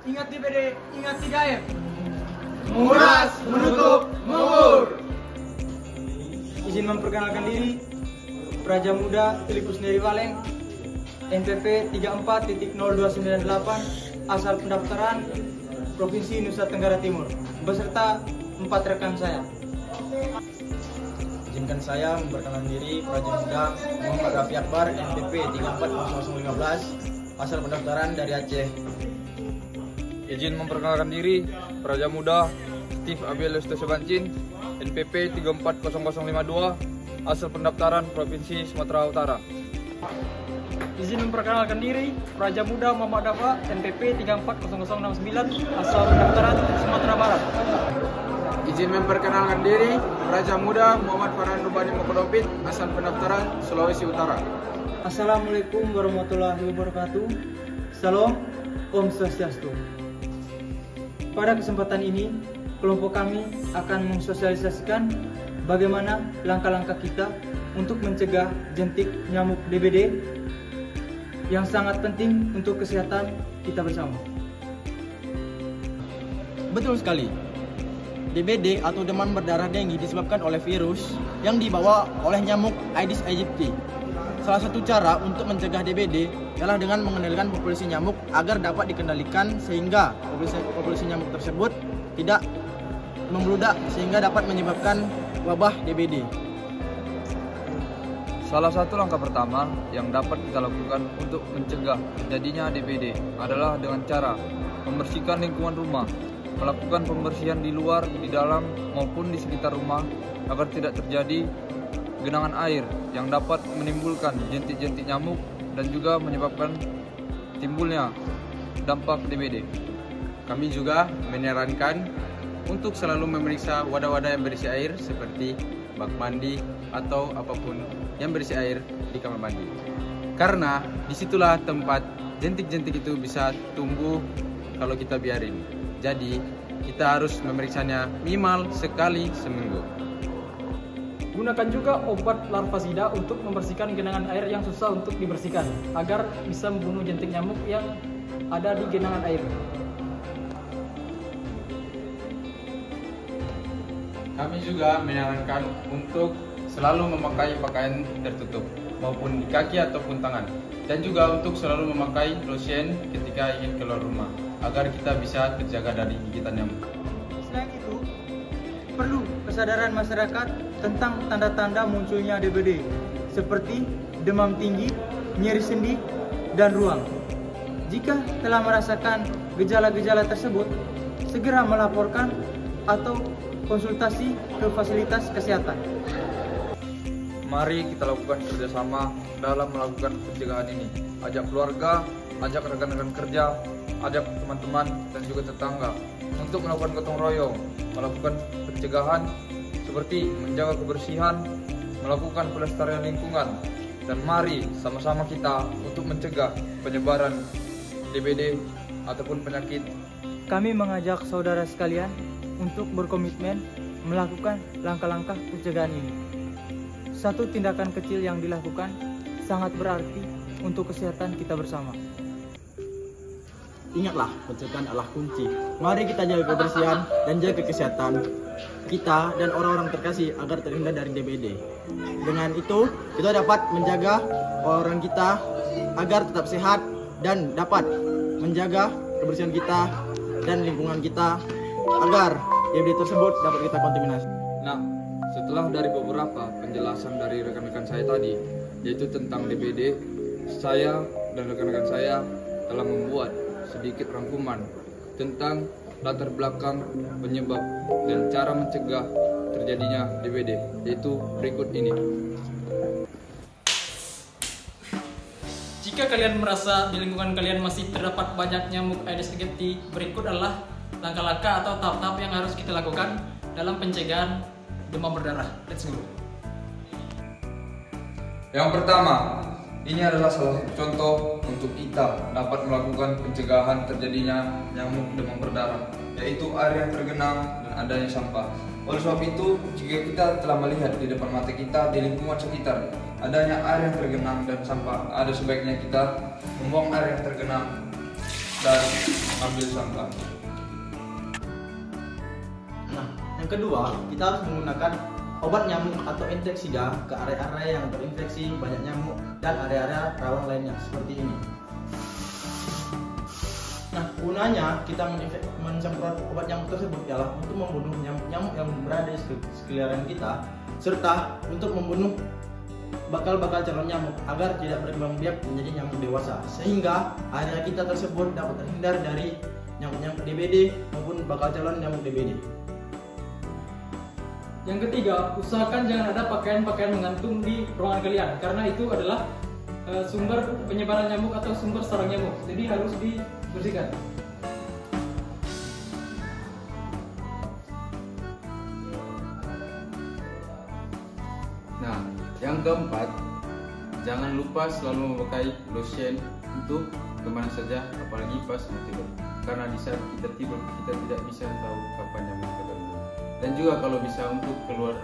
Ingat DBD, ingat 3M. Menguras, menutup, mengubur. Izin memperkenalkan diri, Praja Muda Filipus Neri Waleng, NPP 34.0298, asal pendaftaran Provinsi Nusa Tenggara Timur, beserta 4 rekan saya. Izinkan saya memperkenalkan diri, Praja Muda Muhammad Raffi Akbar, NPP 340015, asal pendaftaran dari Aceh. Izin memperkenalkan diri, Praja Muda Steve Abel Sebancin, NPP 340052, asal pendaftaran Provinsi Sumatera Utara. Izin memperkenalkan diri, Praja Muda Muhammad Dafa, NPP 340069, asal pendaftaran Sumatera Barat. Izin memperkenalkan diri, Praja Muda Muhammad Farhan Rubani Mokodopit, asal pendaftaran Sulawesi Utara. Assalamualaikum warahmatullahi wabarakatuh. Salam, Om Swastiastu. Pada kesempatan ini, kelompok kami akan mensosialisasikan bagaimana langkah-langkah kita untuk mencegah jentik nyamuk DBD yang sangat penting untuk kesehatan kita bersama. Betul sekali. DBD atau demam berdarah denggi disebabkan oleh virus yang dibawa oleh nyamuk Aedes aegypti. Salah satu cara untuk mencegah DBD adalah dengan mengendalikan populasi nyamuk agar dapat dikendalikan sehingga populasi nyamuk tersebut tidak membludak sehingga dapat menyebabkan wabah DBD. Salah satu langkah pertama yang dapat kita lakukan untuk mencegah terjadinya DBD adalah dengan cara membersihkan lingkungan rumah, melakukan pembersihan di luar, di dalam maupun di sekitar rumah agar tidak terjadi genangan air yang dapat menimbulkan jentik-jentik nyamuk dan juga menyebabkan timbulnya dampak DBD. Kami juga menyarankan untuk selalu memeriksa wadah-wadah yang berisi air seperti bak mandi atau apapun yang berisi air di kamar mandi. Karena disitulah tempat jentik-jentik itu bisa tumbuh kalau kita biarin. Jadi kita harus memeriksanya minimal sekali seminggu. Gunakan juga obat larvasida untuk membersihkan genangan air yang susah untuk dibersihkan agar bisa membunuh jentik nyamuk yang ada di genangan air. Kami juga menyarankan untuk selalu memakai pakaian tertutup maupun di kaki ataupun tangan, dan juga untuk selalu memakai lotion ketika ingin keluar rumah agar kita bisa terjaga dari gigitan nyamuk. Selain itu, perlu kesadaran masyarakat tentang tanda-tanda munculnya DBD seperti demam tinggi, nyeri sendi, dan ruang. Jika telah merasakan gejala-gejala tersebut, segera melaporkan atau konsultasi ke fasilitas kesehatan. Mari kita lakukan kerjasama dalam melakukan pencegahan ini. Ajak keluarga, ajak rekan-rekan kerja, ajak teman-teman dan juga tetangga untuk melakukan gotong royong, melakukan pencegahan seperti menjaga kebersihan, melakukan pelestarian lingkungan, dan mari sama-sama kita untuk mencegah penyebaran DBD ataupun penyakit. Kami mengajak saudara sekalian untuk berkomitmen melakukan langkah-langkah pencegahan ini. Satu tindakan kecil yang dilakukan sangat berarti untuk kesehatan kita bersama. Ingatlah, pencegahan adalah kunci. Mari kita jaga kebersihan dan jaga kesehatan kita dan orang-orang terkasih agar terhindar dari DBD. Dengan itu, kita dapat menjaga orang kita agar tetap sehat dan dapat menjaga kebersihan kita dan lingkungan kita agar DBD tersebut dapat kita kontaminasi. Nah, setelah dari beberapa penjelasan dari rekan-rekan saya tadi, yaitu tentang DBD, saya dan rekan-rekan saya telah membuat sedikit rangkuman tentang latar belakang penyebab dan cara mencegah terjadinya DBD, yaitu berikut ini. Jika kalian merasa di lingkungan kalian masih terdapat banyak nyamuk Aedes aegypti, berikut adalah langkah-langkah atau tahap-tahap yang harus kita lakukan dalam pencegahan demam berdarah. Let's go. Yang pertama, ini adalah salah satu contoh untuk kita dapat melakukan pencegahan terjadinya nyamuk demam berdarah, yaitu air yang tergenang dan adanya sampah. Oleh sebab itu, jika kita telah melihat di depan mata kita di lingkungan sekitar adanya air yang tergenang dan sampah, ada sebaiknya kita membuang air yang tergenang dan mengambil sampah. Nah, yang kedua, kita harus menggunakan obat nyamuk atau inseksida ke area-area yang terinfeksi banyak nyamuk dan area-area rawan lainnya seperti ini. Nah, gunanya kita mensemprot obat nyamuk tersebut ialah untuk membunuh nyamuk-nyamuk yang berada di sekeliling kita, serta untuk membunuh bakal-bakal calon nyamuk agar tidak berkembang biak menjadi nyamuk dewasa, sehingga area kita tersebut dapat terhindar dari nyamuk-nyamuk DBD maupun bakal calon nyamuk DBD. Yang ketiga, usahakan jangan ada pakaian-pakaian menggantung di ruangan kalian, karena itu adalah sumber penyebaran nyamuk atau sumber sarang nyamuk, jadi harus dibersihkan. Nah, yang keempat, jangan lupa selalu memakai lotion untuk kemana saja, apalagi pas mau tidur. Karena di saat kita tidur, kita tidak bisa tahu kapan nyamuk ketemu. Dan juga kalau bisa untuk keluar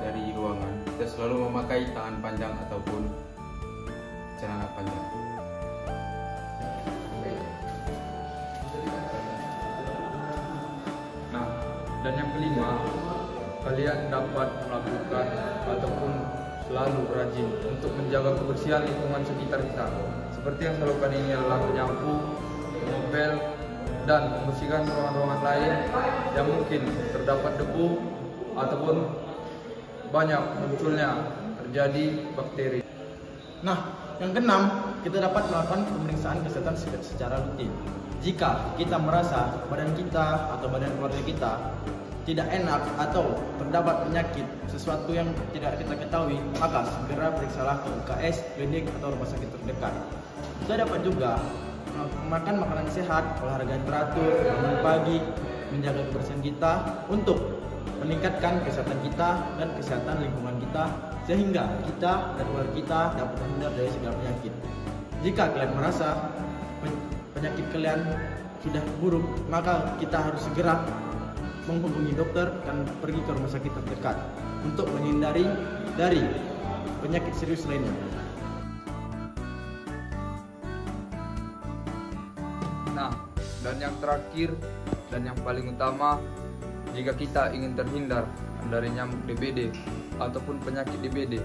dari ruangan, kita selalu memakai tangan panjang ataupun celana panjang. Nah, dan yang kelima, kalian dapat melakukan ataupun selalu rajin untuk menjaga kebersihan lingkungan sekitar kita. Seperti yang saya lakukan ini adalah menyapu, mengepel, dan membersihkan ruangan-ruangan lain yang mungkin terdapat debu ataupun banyak munculnya terjadi bakteri. Nah, yang keenam, kita dapat melakukan pemeriksaan kesehatan secara rutin. Jika kita merasa badan kita atau badan keluarga kita tidak enak atau terdapat penyakit, sesuatu yang tidak kita ketahui, maka segera periksalah ke UKS, klinik, atau rumah sakit terdekat. Kita dapat juga makan makanan sehat, olahraga teratur, bangun pagi, menjaga kebersihan kita untuk meningkatkan kesehatan kita dan kesehatan lingkungan kita, sehingga kita dan keluarga kita dapat terhindar dari segala penyakit. Jika kalian merasa penyakit kalian sudah buruk, maka kita harus segera menghubungi dokter dan pergi ke rumah sakit terdekat untuk menghindari dari penyakit serius lainnya. Nah, dan yang terakhir dan yang paling utama, jika kita ingin terhindar dari nyamuk DBD ataupun penyakit DBD,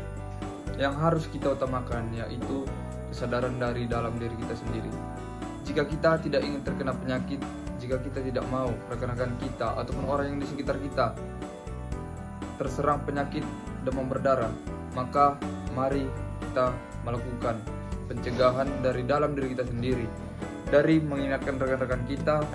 yang harus kita utamakan yaitu kesadaran dari dalam diri kita sendiri. Jika kita tidak ingin terkena penyakit, jika kita tidak mau rekan-rekan kita ataupun orang yang di sekitar kita terserang penyakit demam berdarah, maka mari kita melakukan pencegahan dari dalam diri kita sendiri, dari mengingatkan rekan-rekan kita,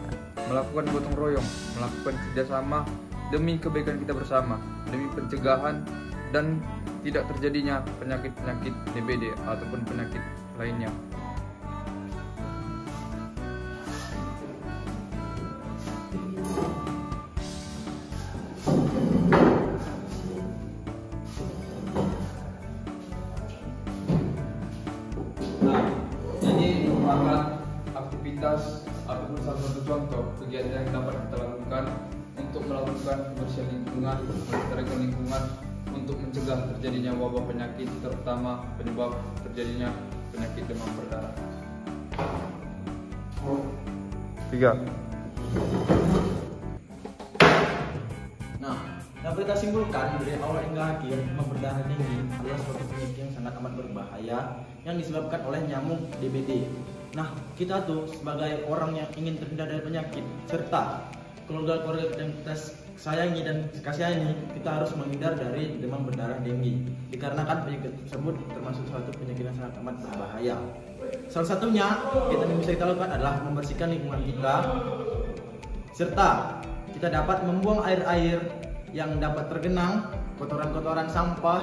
melakukan gotong royong, melakukan kerjasama demi kebaikan kita bersama, demi pencegahan dan tidak terjadinya penyakit-penyakit DBD ataupun penyakit lainnya. Nah, ini merupakan aktivitas ataupun salah satu contoh kegiatan yang dapat kita lakukan untuk melakukan kebersihan lingkungan, melestarikan lingkungan, untuk mencegah terjadinya wabah penyakit, terutama penyebab terjadinya penyakit demam berdarah. 3. Nah, dapat kita simpulkan dari awal hingga akhir, demam berdarah tinggi adalah suatu penyakit yang sangat amat berbahaya yang disebabkan oleh nyamuk DBD. Nah, kita tuh sebagai orang yang ingin terhindar dari penyakit serta keluarga-keluarga yang kita sayangi dan kasihani, kita harus menghindar dari demam berdarah tinggi, dikarenakan penyakit tersebut termasuk suatu penyakit yang sangat amat berbahaya. Salah satunya yang bisa kita lakukan adalah membersihkan lingkungan kita, serta kita dapat membuang air-air yang dapat tergenang, kotoran-kotoran sampah,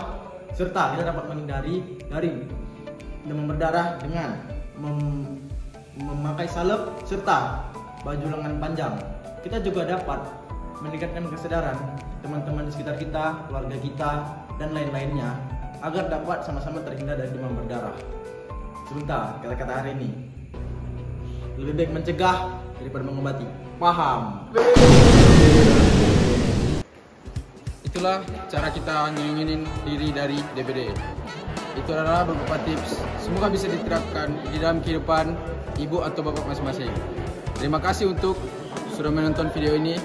serta kita dapat menghindari dari demam berdarah dengan memakai salep serta baju lengan panjang. Kita juga dapat meningkatkan kesadaran teman-teman di sekitar kita, keluarga kita, dan lain-lainnya agar dapat sama-sama terhindar dari demam berdarah. Sebentar, kata-kata hari ini, lebih baik mencegah daripada mengobati. Paham? Itulah cara kita ngelindungin diri dari DBD. Itu adalah beberapa tips, semoga bisa diterapkan di dalam kehidupan ibu atau bapak masing-masing. Terima kasih untuk sudah menonton video ini.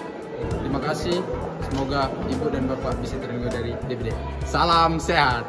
Terima kasih. Semoga ibu dan bapak bisa terhindar dari DBD. Salam sehat.